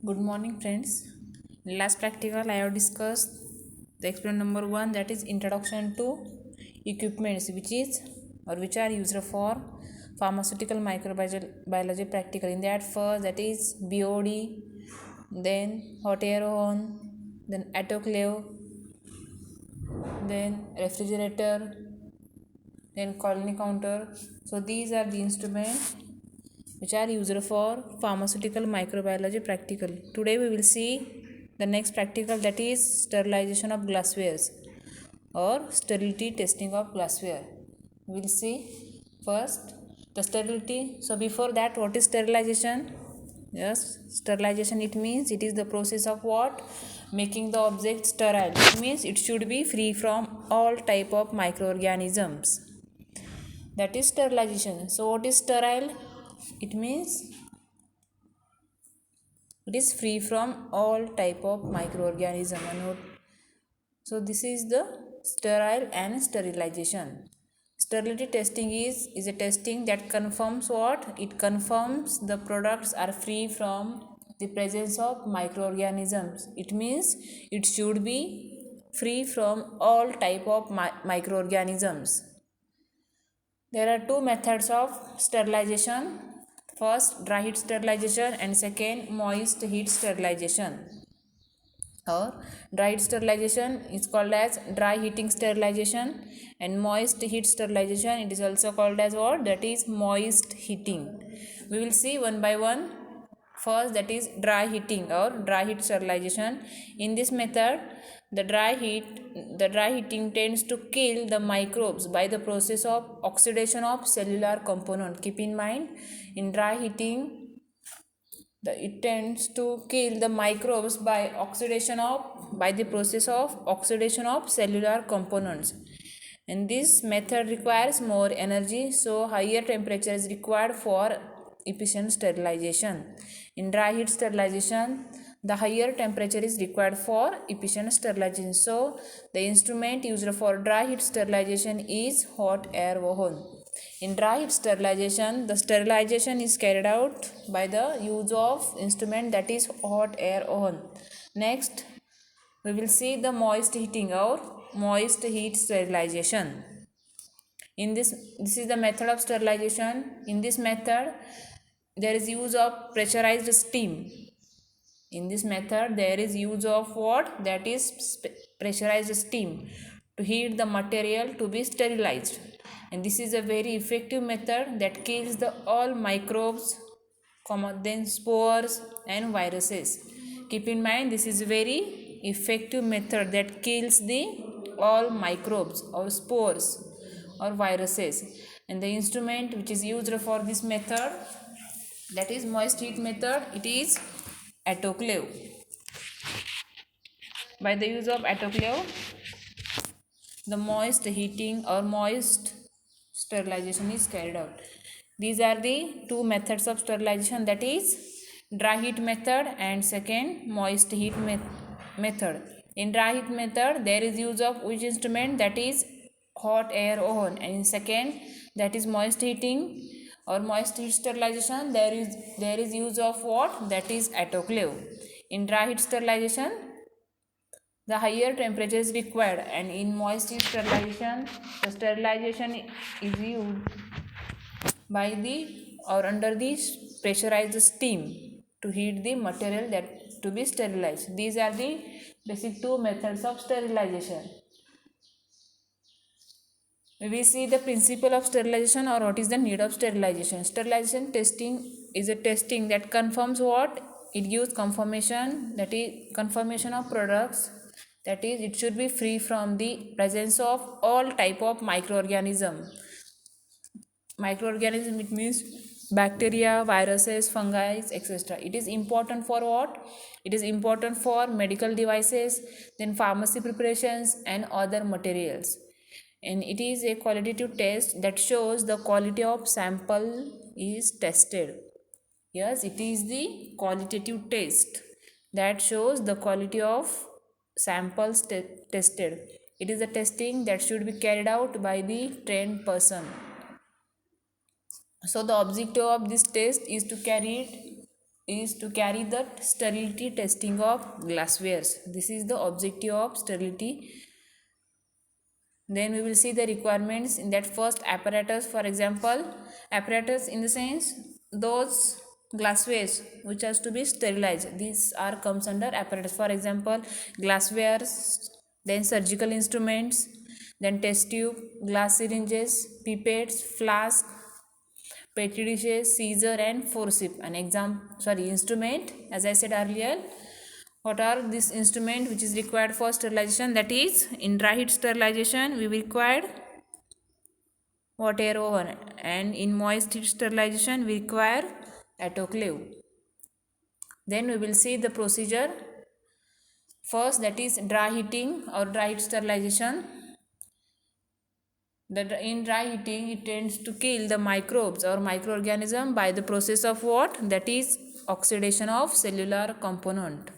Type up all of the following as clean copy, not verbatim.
Good morning, friends. In last practical, I have discussed the experiment number 1, that is introduction to equipments which are used for pharmaceutical microbiology practical. In that first, that is BOD, then hot air oven, then autoclave, then refrigerator, then colony counter. So these are the instruments which are used for pharmaceutical microbiology practical. Today we will see the next practical, that is sterilization of glasswares or sterility testing of glassware. We will see first the sterility. So before that, what is sterilization? Yes, sterilization, it means it is the process of what? Making the object sterile. It means it should be free from all type of microorganisms. That is sterilization. So what is sterile? It means it is free from all type of microorganism. So this is the sterile and sterilization. Sterility testing is a testing that confirms what? It confirms the products are free from the presence of microorganisms. It means it should be free from all type of microorganisms. There are two methods of sterilization. First, dry heat sterilization, and second, moist heat sterilization. Or dry heat sterilization is called as dry heating sterilization, and moist heat sterilization, it is also called as what? That is moist heating. We will see one by one. First, that is dry heating or dry heat sterilization. In this method, the dry heating tends to kill the microbes by the process of oxidation of cellular component. Keep in mind, in dry heating, it tends to kill the microbes by the process of oxidation of cellular components. And this method requires more energy, so higher temperature is required for efficient sterilization. In dry heat sterilization, the higher temperature is required for efficient sterilization. So the instrument used for dry heat sterilization is hot air oven. In dry heat sterilization, the sterilization is carried out by the use of instrument, that is hot air oven. Next, we will see the moist heating or moist heat sterilization. In this is the method of sterilization. In this method, there is use of pressurized steam. In this method, there is use of what? That is pressurized steam to heat the material to be sterilized. And this is a very effective method that kills the all microbes, then spores and viruses. Keep in mind, this is a very effective method that kills the all microbes or spores or viruses. And the instrument which is used for this method, that is moist heat method, it is autoclave. By the use of autoclave, the moist heating or moist sterilization is carried out. These are the two methods of sterilization, that is dry heat method and second moist heat method. In dry heat method, there is use of which instrument? That is hot air oven. And in second, that is moist heating or moist heat sterilization, there is use of what? That is autoclave. In dry heat sterilization, the higher temperature is required, and in moist heat sterilization, the sterilization is used by the or under the pressurized steam to heat the material that to be sterilized. These are the basic two methods of sterilization. We see the principle of sterilization or what is the need of sterilization. Sterilization testing is a testing that confirms what? It gives confirmation, that is confirmation of products, that is it should be free from the presence of all type of microorganism. Microorganism, it means bacteria, viruses, fungi, etc. It is important for what? It is important for medical devices, then pharmacy preparations and other materials. And it is a qualitative test that shows the quality of sample is tested. Yes, it is the qualitative test that shows the quality of samples tested. It is a testing that should be carried out by the trained person. So the objective of this test is to carry it is to carry the sterility testing of glasswares. This is the objective of sterility. Then we will see the requirements in that. First, apparatus. For example, apparatus in the sense those glasswares which has to be sterilized, these are comes under apparatus. For example, glasswares, then surgical instruments, then test tube, glass syringes, pipettes, flask, petri dishes, scissor and forceps. An instrument, as I said earlier, what are this instrument which is required for sterilization? That is, in dry heat sterilization we required hot air oven, and in moist heat sterilization we require autoclave. Then we will see the procedure. First, that is dry heating or dry heat sterilization. In dry heating, it tends to kill the microbes or microorganism by the process of what? That is oxidation of cellular component.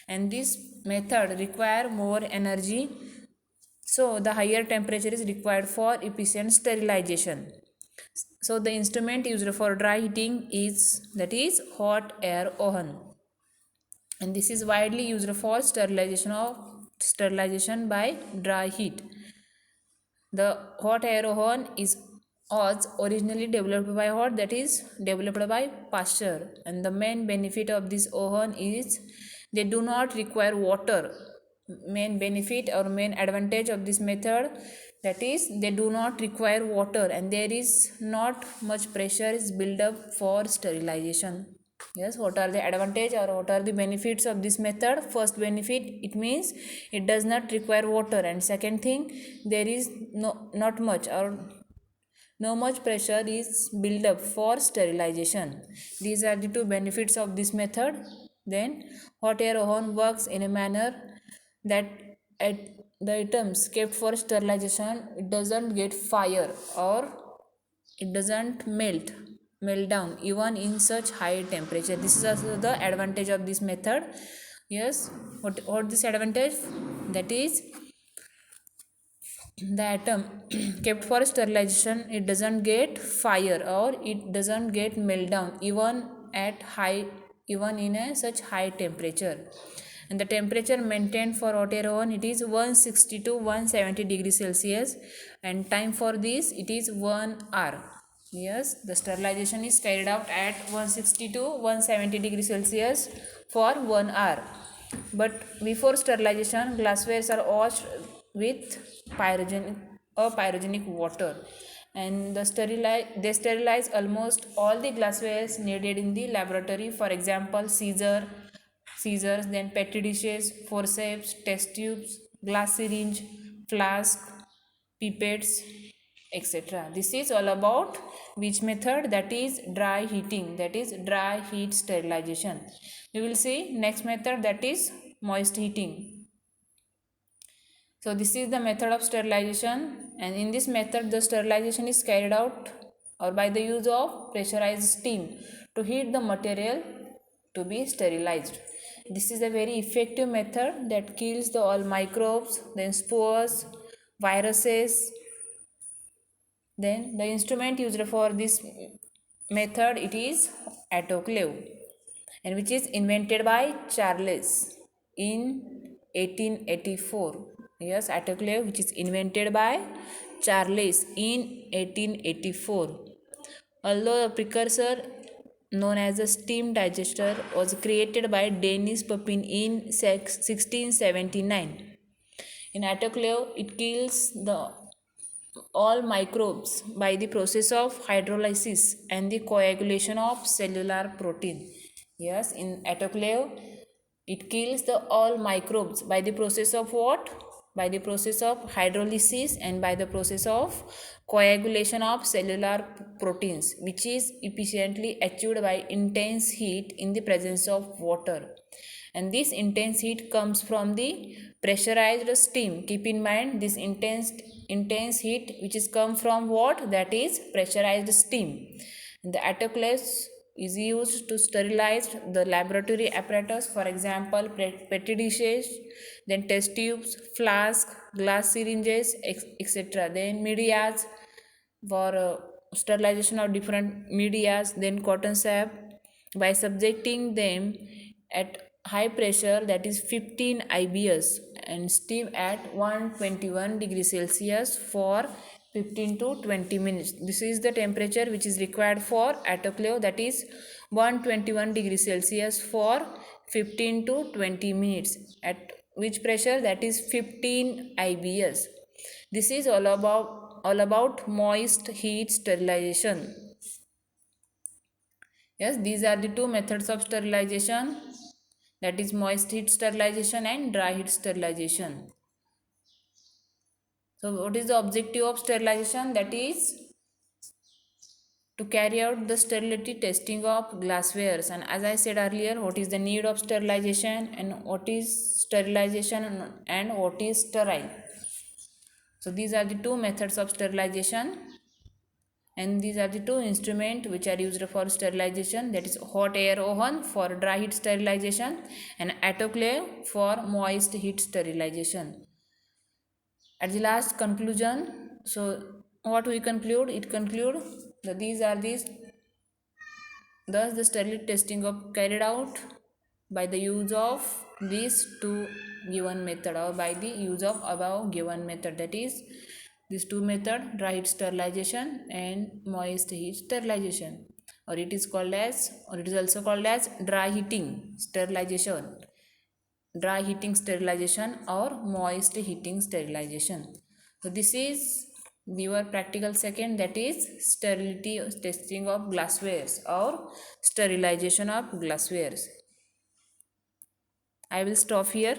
And this method require more energy, so the higher temperature is required for efficient sterilization. So the instrument used for dry heating is, that is, hot air oven, and this is widely used for sterilization by dry heat. The hot air oven was originally developed by what? That is developed by Pasteur, and the main benefit of this oven is they do not require water. Main benefit or main advantage of this method, that is they do not require water, and there is not much pressure is built up for sterilization. Yes, what are the advantage or what are the benefits of this method? First benefit, it means it does not require water, and second thing, there is not much or no much pressure is built up for sterilization. These are the two benefits of this method. Then hot air oven works in a manner that at the items kept for sterilization, it doesn't get fire or it doesn't melt down even in such high temperature. This is also the advantage of this method. Yes, what this advantage? That is, the atom kept for sterilization, it doesn't get fire or it doesn't get melt down even in a such high temperature. And the temperature maintained for hot air oven, it is 160 to 170 degrees Celsius, and time for this, it is 1 hour. Yes, the sterilization is carried out at 160 to 170 degrees Celsius for 1 hour. But before sterilization, glasswares are washed with pyrogenic water, and they sterilize almost all the glasswares needed in the laboratory. For example, scissors, then petri dishes, forceps, test tubes, glass syringe, flask, pipettes, etc. This is all about which method? That is dry heating, that is dry heat sterilization. We will see next method, that is moist heating. So this is the method of sterilization, and in this method the sterilization is carried out or by the use of pressurized steam to heat the material to be sterilized. This is a very effective method that kills all microbes, then spores, viruses. Then the instrument used for this method, it is autoclave, and which is invented by Charles in 1884. Yes, autoclave which is invented by Charles in 1884. Although a precursor known as a steam digester was created by Denis Papin in 1679. In autoclave, it kills all microbes by the process of hydrolysis and the coagulation of cellular protein. Yes, in autoclave, it kills all microbes by the process of what? By the process of hydrolysis and by the process of coagulation of cellular proteins, which is efficiently achieved by intense heat in the presence of water. And this intense heat comes from the pressurized steam. Keep in mind this intense heat which is come from what? That is pressurized steam. And the autoclave is used to sterilize the laboratory apparatus, for example petri dishes, then test tubes, flask, glass syringes, etc. Then medias for sterilization of different medias, then cotton swab, by subjecting them at high pressure, that is 15 IBS, and steam at 121 degrees Celsius for 15 to 20 minutes. This is the temperature which is required for autoclave, that is 121 degrees Celsius for 15 to 20 minutes. At which pressure? That is 15 IBS. This is all about moist heat sterilization. Yes, these are the two methods of sterilization, that is moist heat sterilization and dry heat sterilization. So what is the objective of sterilization? That is to carry out the sterility testing of glasswares. And as I said earlier, what is the need of sterilization and what is sterilization and what is sterile. So these are the two methods of sterilization, and these are the two instruments which are used for sterilization, that is hot air oven for dry heat sterilization and autoclave for moist heat sterilization. At the last conclusion, so what we conclude? It conclude that thus the sterility testing of carried out by the use of these two given method, or by the use of above given method, that is these two method, dry heat sterilization and moist heat sterilization, or it is also called as dry heating sterilization, or moist heating sterilization. So this is your practical second, that is sterility testing of glasswares or sterilization of glasswares. I will stop here.